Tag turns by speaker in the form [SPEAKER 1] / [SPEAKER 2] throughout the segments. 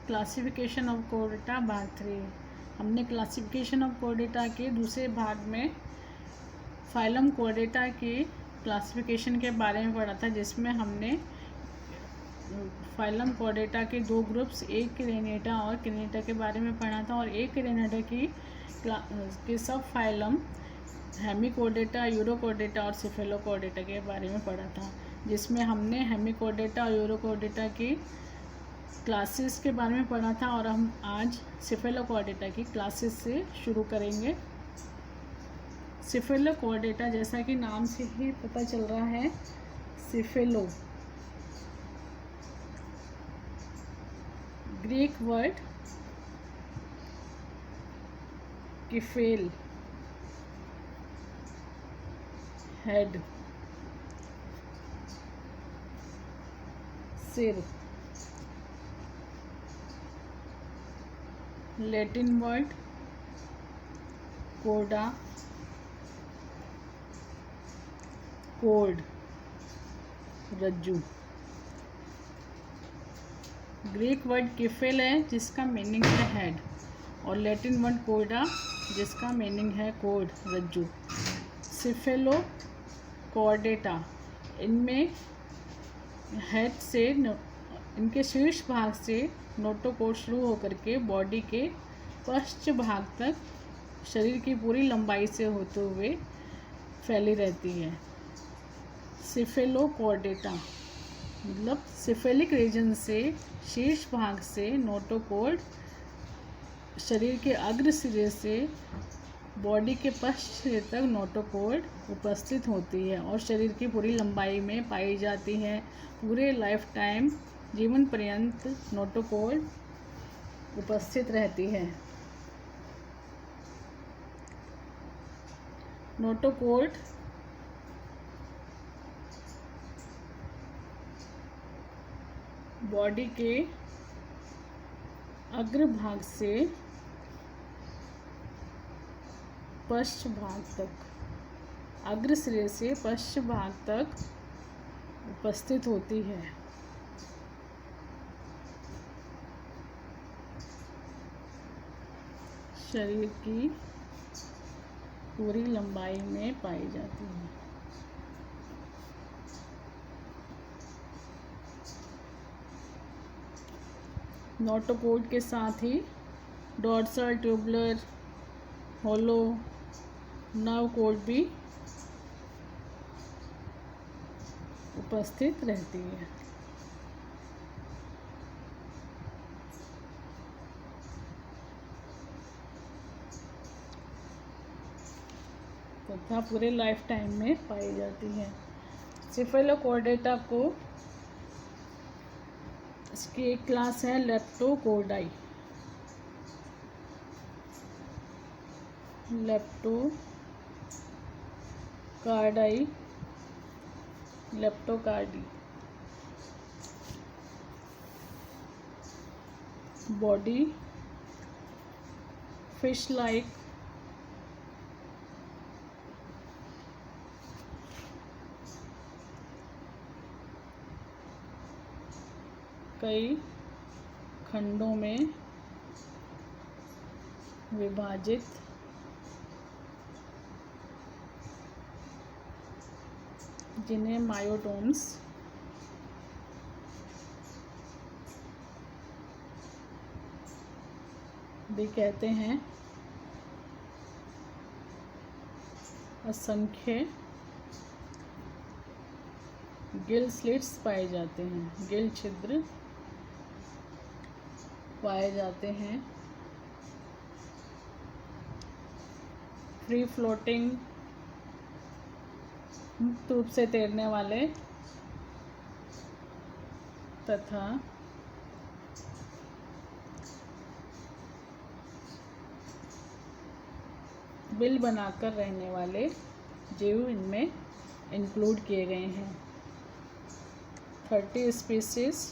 [SPEAKER 1] Classification of Chordata भाग 3। हमने classification of Chordata के दूसरे भाग में फाइलम कोर्डेटा की क्लासिफिकेशन के बारे में पढ़ा था, जिसमें हमने फाइलम कोर्डेटा के दो ग्रुप्स, एक क्रेनेटा और क्रेनेटा के बारे में पढ़ा था, और एक क्रेनेटा की सब फाइलम हेमिकोर्डेटा, यूरोकोर्डेटा और सिफेलोकोर्डेटा के बारे में पढ़ा था, जिसमें हमने हेमिकोर्डेटा और यूरोकोर्डेटा की क्लासेस के बारे में पढ़ा था। और हम आज सिफेलोकोर्डेटा की क्लासेस से शुरू करेंगे। सिफेलोकोर्डेटा, जैसा कि नाम से ही पता चल रहा है, सिफेलो ग्रीक वर्ड किफेल हेड, सिर, लैटिन वर्ड कोडा कोड, रज्जू। ग्रीक वर्ड किफेल है जिसका मीनिंग है हेड, और लैटिन वर्ड कोडा जिसका मीनिंग है कोड, रज्जू। सिफेलो कोर्डेटा, इनमें हेड से, इनके शीर्ष भाग से नोटोकोड शुरू होकर के बॉडी के पश्च भाग तक शरीर की पूरी लंबाई से होते हुए फैली रहती है। सिफेलोकोर्डेटा मतलब सिफेलिक रीजन से शीर्ष भाग से नोटोकोड शरीर के अग्र सिरे से बॉडी के पश्च सिरे तक नोटोकोड उपस्थित होती है और शरीर की पूरी लंबाई में पाई जाती है। पूरे लाइफ टाइम, जीवन पर्यंत नोटोकोड उपस्थित रहती है। नोटोकोड बॉडी के अग्र भाग से पश्च भाग तक, अग्र सिरे से पश्च भाग तक उपस्थित होती है। शरीर की पूरी लंबाई में पाई जाती है। नोटोकोड के साथ ही dorsal, tubular, hollow nerve cord भी उपस्थित रहती है। तथा पूरे लाइफ टाइम में पाई जाती है। सिफेलोकोर्डेटा को, इसकी एक क्लास है लेप्टोकोर्डाई। लेप्टोकार्डाई, लेप्टोकार्डी। बॉडी फिश लाइक, कई खंडों में विभाजित, जिन्हें मायोटोम्स भी कहते हैं। असंख्य गिल स्लिट्स पाए जाते हैं, गिल छिद्र पाए जाते हैं। फ्री फ्लोटिंग, मुक्त रूप से तैरने वाले, तथा बिल बनाकर रहने वाले जीव इनमें इंक्लूड किए गए हैं। 30 स्पीसीज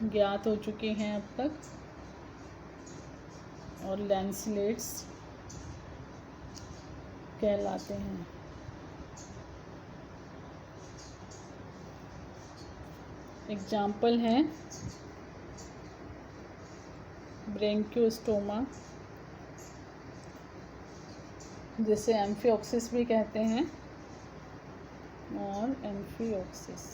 [SPEAKER 1] ज्ञात हो चुकी हैं अब तक, और लैंसलेट्स कहलाते हैं। एग्जाम्पल हैं ब्रेंकियोस्टोमा, जिसे एम्फिओक्सिस भी कहते हैं, और एम्फिओक्सिस।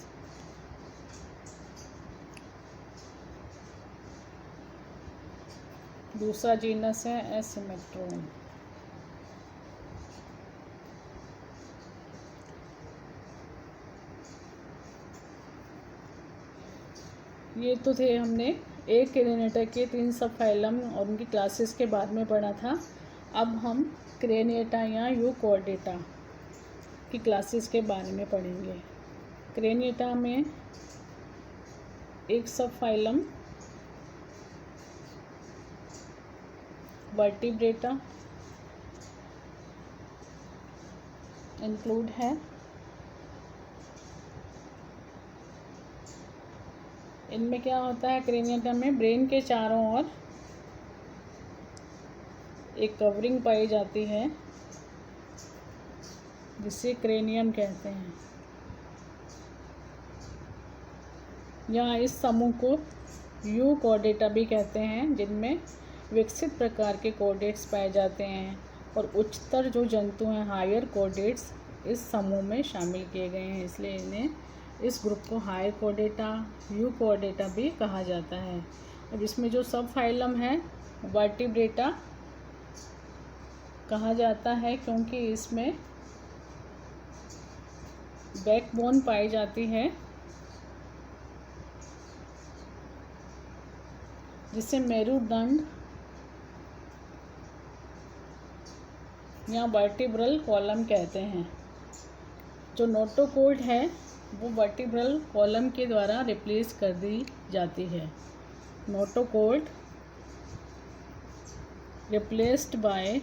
[SPEAKER 1] दूसरा जीनस है एसिमेट्रोन। ये तो थे हमने एक क्रेनिएटा के 3 सब फाइलम और उनकी क्लासेस के बाद में पढ़ा था। अब हम क्रेनिएटा या यूकॉर्डेटा की क्लासेस के बारे में पढ़ेंगे। क्रेनिएटा में एक सब फाइलम वर्टिब्रेटा इंक्लूड है। इनमें क्या होता है, क्रेनिएटा में ब्रेन के चारों ओर एक कवरिंग पाई जाती है जिसे क्रेनियम कहते हैं, या इस समूह को यूकॉर्डेटा भी कहते हैं, जिनमें विकसित प्रकार के कॉर्डेट्स पाए जाते हैं और उच्चतर जो जंतु हैं, हायर कॉर्डेट्स, इस समूह में शामिल किए गए हैं। इसलिए इन्हें, इस ग्रुप को हायर कॉर्डेटा, यूकॉर्डेटा भी कहा जाता है। अब इसमें जो सब फाइलम है वर्टिब्रेटा कहा जाता है, क्योंकि इसमें बैकबोन पाई जाती है जिसे मेरुदंड या वर्टिब्रल कॉलम कहते हैं। जो नोटोकॉर्ड है वो वर्टिब्रल कॉलम के द्वारा रिप्लेस कर दी जाती है। Notochord replaced by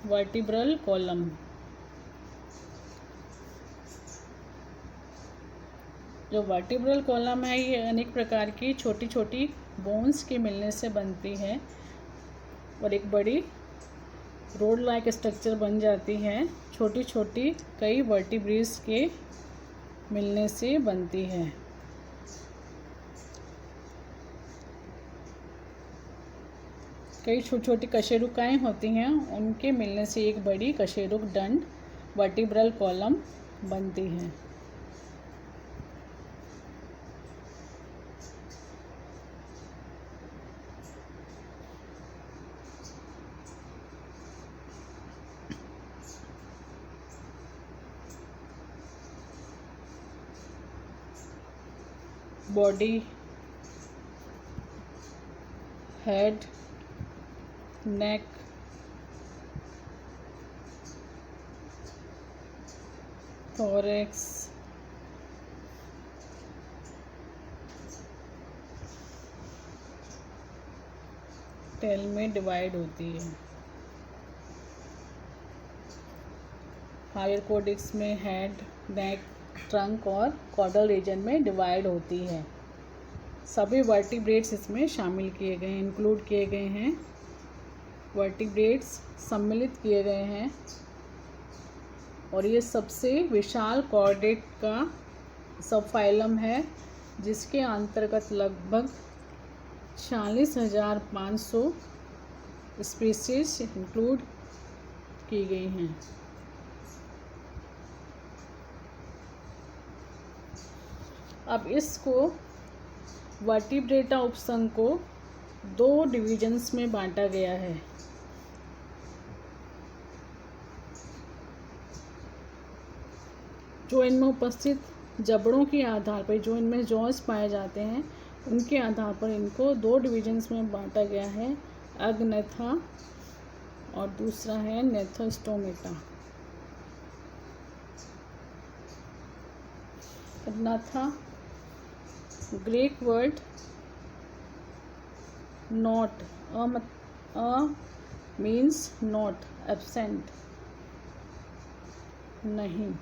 [SPEAKER 1] vertebral column. जो वर्टिब्रल कॉलम है ये अनेक प्रकार की छोटी छोटी बोन्स के मिलने से बनती है और एक बड़ी रोड लाइक स्ट्रक्चर बन जाती है। छोटी छोटी कई वर्टिब्रेस के मिलने से बनती है। कई छोटी छोटी कशेरुकाएँ होती हैं, उनके मिलने से एक बड़ी कशेरुक दंड वर्टिब्रल कॉलम बनती है। बॉडी, हेड, नेक, थोरैक्स, टेल में डिवाइड होती है। हायर कॉर्टेक्स में हेड, नेक, ट्रंक और कॉर्डल रीजन में डिवाइड होती है। सभी वर्टिब्रेट्स इसमें शामिल किए गए हैं, इंक्लूड किए गए हैं। वर्टिब्रेट्स सम्मिलित किए गए हैं और ये सबसे विशाल कॉर्डेट का सब फाइलम है, जिसके अंतर्गत लगभग 40,500 स्पीसीज इंक्लूड की गई हैं। अब इसको वर्टिब्रेटा उपसंघ को 2 डिविजन्स में बांटा गया है। जो इनमें उपस्थित जबड़ों के आधार पर, जो इनमें जॉस पाए जाते हैं, उनके आधार पर इनको 2 डिविजन्स में बांटा गया है। अग्नेथा और दूसरा है gnathostomata. Agnatha Greek word not, means not, absent, नहीं।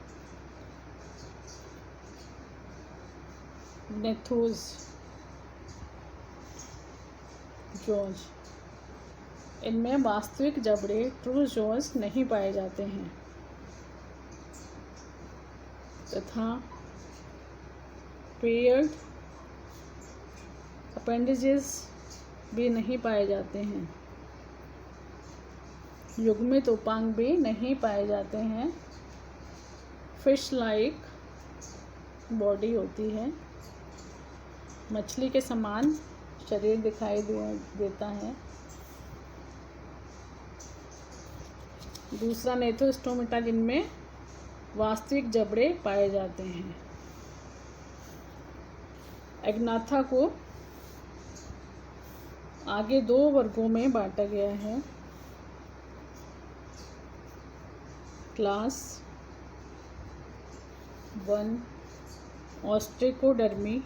[SPEAKER 1] नेथोस जॉज, इनमें वास्तविक जबड़े ट्रू जॉज नहीं पाए जाते हैं। तथा पेयर्ड अपेंडेजेस भी नहीं पाए जाते हैं। युग्मित उपांग भी नहीं पाए जाते हैं। फिश लाइक बॉडी होती है, मछली के समान शरीर दिखाई देता है। दूसरा नेथ्रोस्टोमेटा जिनमें वास्तविक जबड़े पाए जाते हैं। एग्नाथा को आगे 2 वर्गों में बांटा गया है। Class 1 Ostracodermi,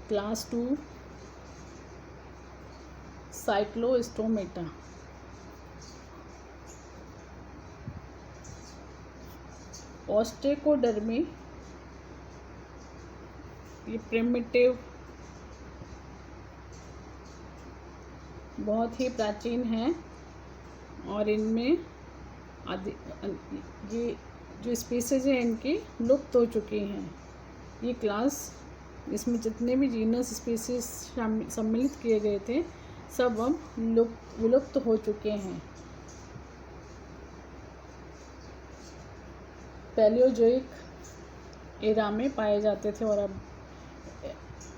[SPEAKER 1] class 2 Cyclostomata. Ostracodermi ये प्रिमिटिव बहुत ही प्राचीन है और इनमें ये जो स्पीसीज हैं इनकी लुप्त हो चुकी हैं। ये क्लास, इसमें जितने भी जीनस स्पीसीज सम्मिलित किए गए थे सब अब विलुप्त हो चुके हैं। पैलियोजोइक एरा में पाए जाते थे और अब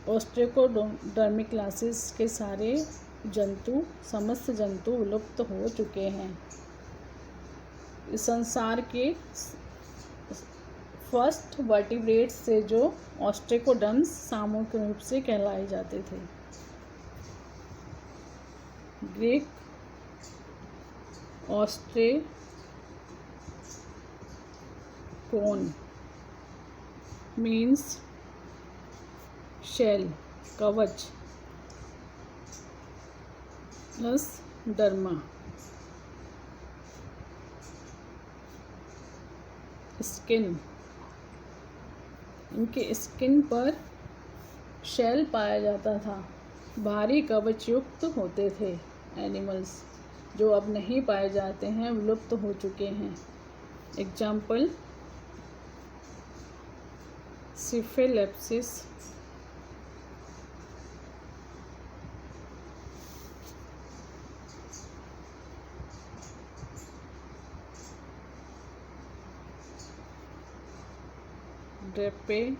[SPEAKER 1] ऑस्ट्रेकोडर्मी क्लासेस के सारे समस्त जंतु विलुप्त हो चुके हैं। इस संसार के फर्स्ट वर्टिब्रेट्स से जो ऑस्ट्रेकोडर्म्स सामूहिक रूप से कहलाए जाते थे। ग्रीक ऑस्ट्रेकोन मीन्स शेल, कवच प्लस डर्मा, स्किन। इनके स्किन पर शेल पाया जाता था। भारी कवच युक्त होते थे एनिमल्स, जो अब नहीं पाए जाते हैं, विलुप्त हो चुके हैं। एग्जाम्पल सिफेलेप्सिस, ड्रेपेनेप्सिस।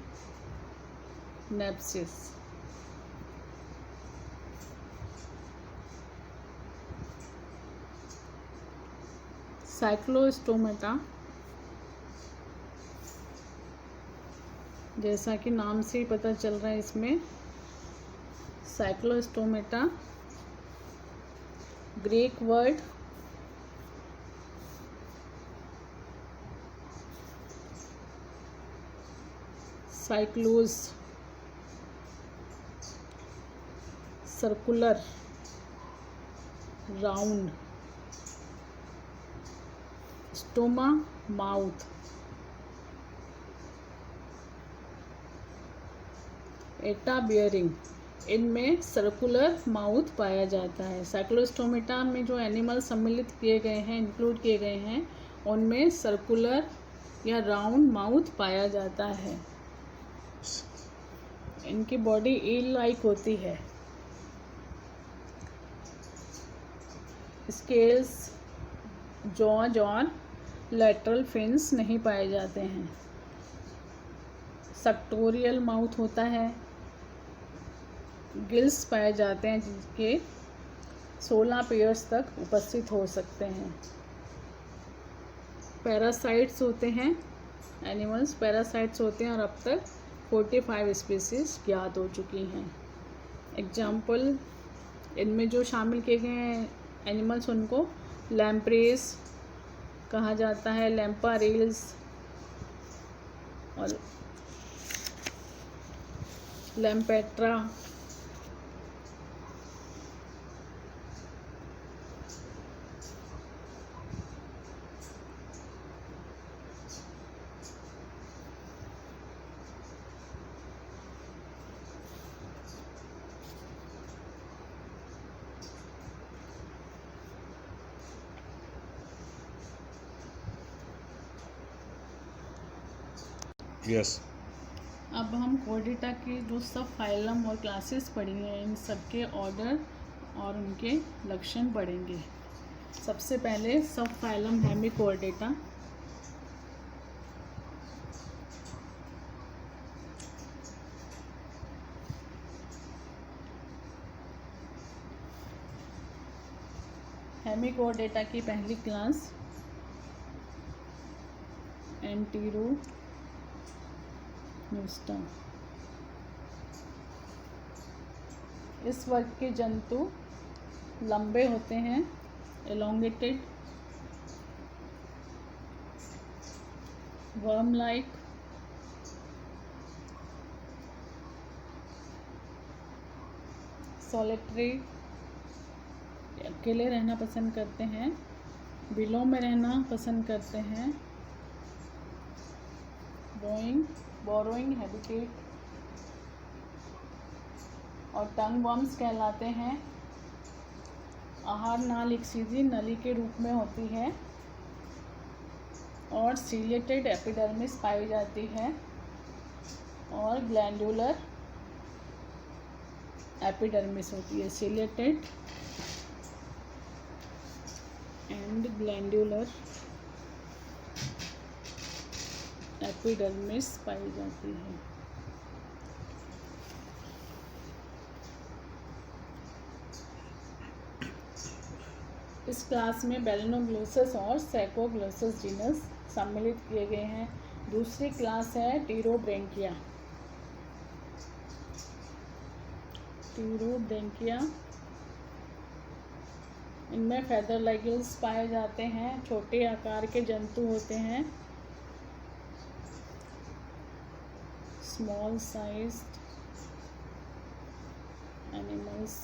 [SPEAKER 1] साइक्लोस्टोमेटा जैसा कि नाम से ही पता चल रहा है, इसमें cyclostomata Greek word cyclos, circular, round, stoma, mouth. Ata bearing, इनमें सर्कुलर माउथ पाया जाता है। साइक्लोस्टोमेटा में जो एनिमल सम्मिलित किए गए हैं, इंक्लूड किए गए हैं, उनमें सर्कुलर या राउंड माउथ पाया जाता है। इनकी बॉडी ईल लाइक होती है। स्केल्स, जॉज और लैटरल फिन्स नहीं पाए जाते हैं। सक्टोरियल माउथ होता है। गिल्स पाए जाते हैं जिनके 16 पेयर्स तक उपस्थित हो सकते हैं। पैरासाइट्स होते हैं, एनिमल्स पैरासाइट्स होते हैं और अब तक 45 स्पीसीज ज्ञात हो चुकी हैं। एग्जाम्पल, इनमें जो शामिल किए गए हैं एनिमल्स उनको लैम्प्रेस कहा जाता है, लैम्पारिल्स और लैम्पेट्रा।
[SPEAKER 2] यस।
[SPEAKER 1] अब हम कोर्डेटा की जो सब फाइलम और क्लासेस पढ़ी हैं, इन सबके ऑर्डर और उनके लक्षण पढ़ेंगे। सबसे पहले सब फाइलम हेमिकोर्डेटा। हेमिकोर्डेटा की पहली क्लास एंटीरोन्यूस्टा। इस वर्ग के जंतु लंबे होते हैं, एलोंगेटेड, वर्म लाइक, सॉलिटरी, अकेले रहना पसंद करते हैं, बिलों में रहना पसंद करते हैं, बोरोइंग हैबिटेट, और टंग वर्म्स कहलाते हैं। आहार नाल एक सीधी नली के रूप में होती है और सीलिएटेड एपिडर्मिस पाई जाती है और ग्लैंडुलर एपिडर्मिस होती है। सीलिएटेड एंड ग्लैंडुलर एपिडर्मिस पाई जाती है। इस क्लास में बेलिनोग्लोसस और सैकोग्लोसस जीनस सम्मिलित किए गए हैं। दूसरी क्लास है टीरोब्रेंकिया। इनमें फेदर लाइगल्स पाए जाते हैं, छोटे आकार के जंतु होते हैं, स्मॉल साइज्ड एनिमल्स,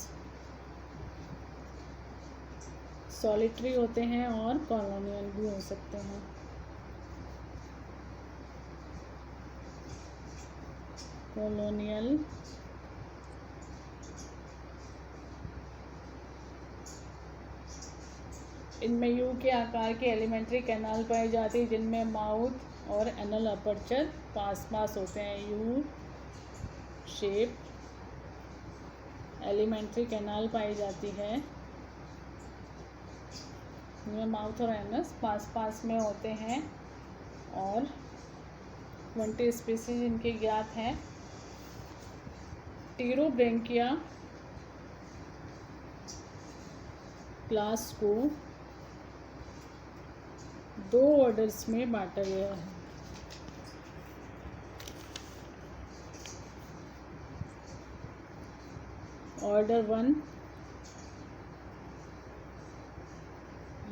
[SPEAKER 1] सॉलिटरी होते हैं और कॉलोनियल भी हो सकते हैं। कॉलोनियल इनमें यू के आकार के एलिमेंट्री कैनाल पाई जाती है, जिनमें माउथ और एनल अपर्चर पास होते हैं। यू शेप एलिमेंट्री कैनाल पाई जाती है, इनमें माउथ और एनस पास में होते हैं और 20 स्पीसीज इनके ज्ञात हैं। टीरोब्रेंकिया क्लास को 2 ऑर्डर्स में बांटा गया है। ऑर्डर 1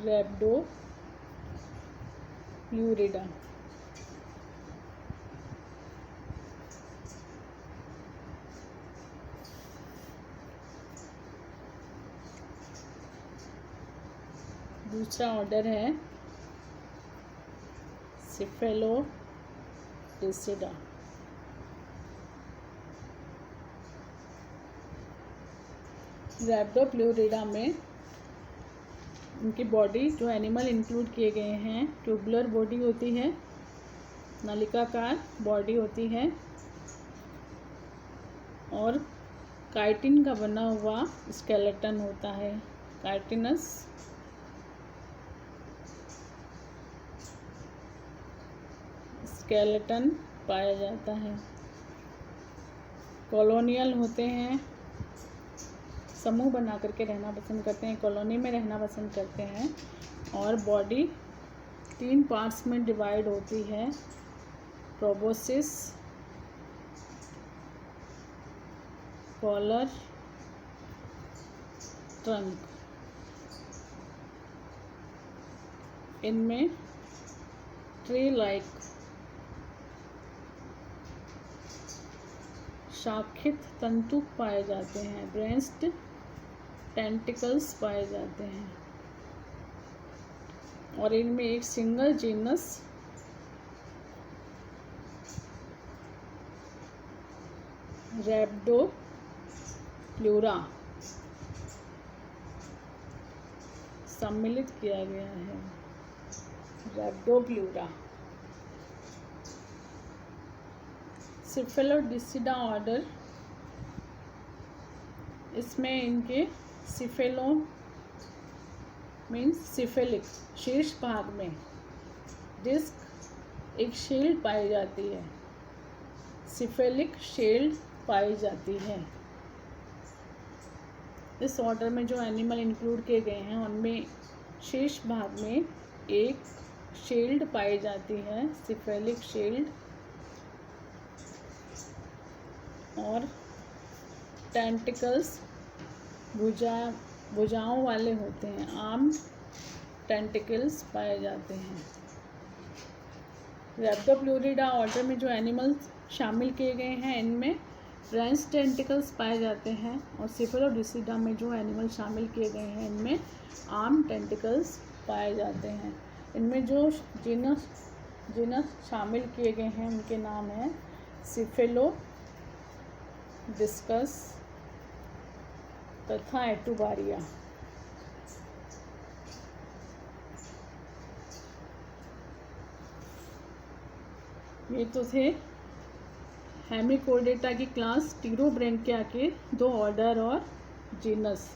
[SPEAKER 1] रैप्डोप्लूरिडा। दूसरा ऑर्डर है सिफेलोटिसिडा। रैप्डोप्लूरिडा में उनकी बॉडी, जो एनिमल इंक्लूड किए गए हैं, ट्यूबुलर बॉडी होती है, नलिकाकार बॉडी होती है और काइटिन का बना हुआ स्केलेटन होता है, काइटिनस स्केलेटन पाया जाता है। कॉलोनियल होते हैं, समूह बना करके रहना पसंद करते हैं, कॉलोनी में रहना पसंद करते हैं और बॉडी 3 पार्ट्स में डिवाइड होती है, प्रोबोसिस, कॉलर, ट्रंक। इनमें ट्री लाइक शाखित तंतु पाए जाते हैं, ब्रेंच्ड टेंटिकल्स पाए जाते हैं और इनमें एक सिंगल जीनस रैप्डोप्लूरा सम्मिलित किया गया है। रैप्डोप्लूरा सिफेलोडिसिडा ऑर्डर, इसमें इनके सिफेलो मीन्स सिफेलिक, शीर्ष भाग में डिस्क एक शील्ड पाई जाती है, सिफेलिक शील्ड पाई जाती है। इस ऑर्डर में जो एनिमल इंक्लूड किए गए हैं उनमें शीर्ष भाग में एक शील्ड पाई जाती है, सिफेलिक शील्ड, और टेंटिकल्स भुजाओं वाले होते हैं, आर्म टेंटिकल्स पाए जाते हैं। रैप्टोप्लूरिडा ऑर्डर में जो एनिमल्स शामिल किए गए हैं इनमें रेंस टेंटिकल्स पाए जाते हैं, और सिफेलोडिसिडा में जो एनिमल शामिल किए गए हैं इनमें आर्म टेंटिकल्स पाए जाते हैं। इनमें जो जीनस शामिल किए गए हैं उनके नाम हैं सिफेलोडिस्कस तथा एटुबारिया। ये तो थे हेमिकोर्डेटा की क्लास टीरोब्रेंकिया के 2 ऑर्डर और जीनस।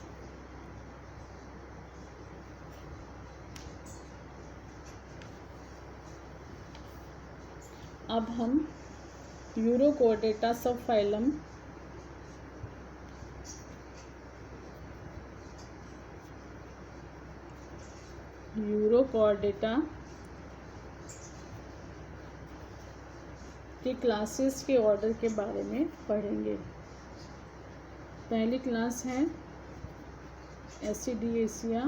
[SPEAKER 1] अब हम यूरोकोर्डेटा सब फाइलम यूरोकोर्डेटा की क्लासेस के ऑर्डर के बारे में पढ़ेंगे। पहली क्लास है एसिडिएसिया,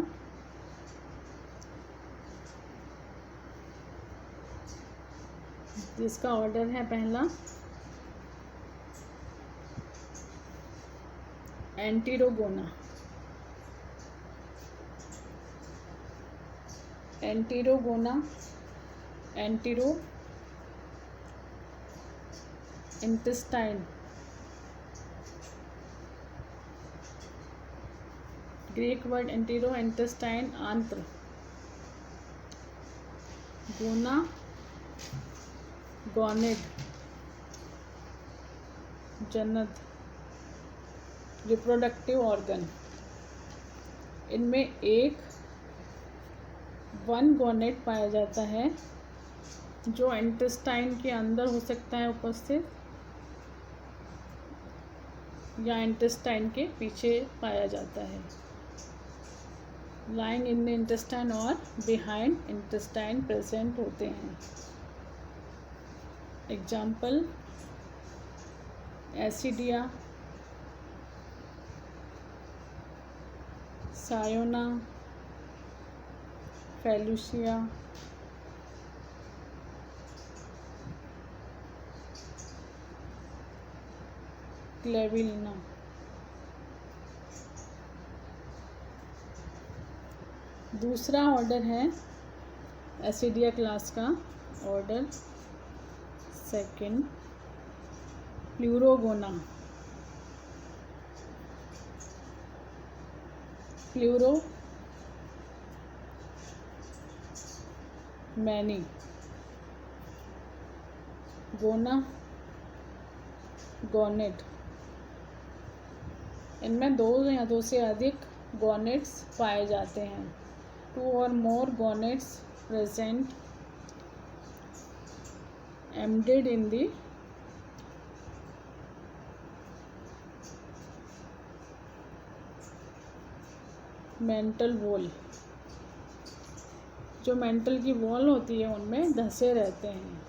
[SPEAKER 1] जिसका ऑर्डर है पहला enterogona. Entero intestine, Greek word entero intestine, आंत्र। गोना गॉनेड, जनन, रिप्रोडक्टिव ऑर्गन। इनमें वन गॉनेड पाया जाता है जो इंटेस्टाइन के अंदर हो सकता है उपस्थित, या इंटेस्टाइन के पीछे पाया जाता है, lying in the intestine or behind intestine present होते हैं। Example ascidia, ciona, phallusia, clavelina. दूसरा ऑर्डर है एसिडिया क्लास का order second, pleurogona. Pleuro many, gona gonad. इनमें 2 या 2 से अधिक गॉनेट्स पाए जाते हैं, 2 or more gonads present embedded in the mantle wall. जो मेंटल की वॉल होती है उनमें धंसे रहते हैं।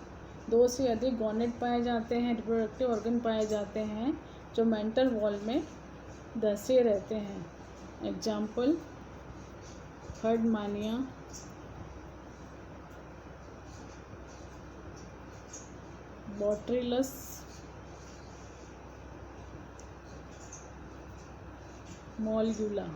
[SPEAKER 1] 2 से अधिक गॉनेट पाए जाते हैं, रिप्रोडक्टिव ऑर्गन पाए जाते हैं जो मेंटल वॉल में धंसे रहते हैं। Example herdmania, botryllus, मॉलगुला।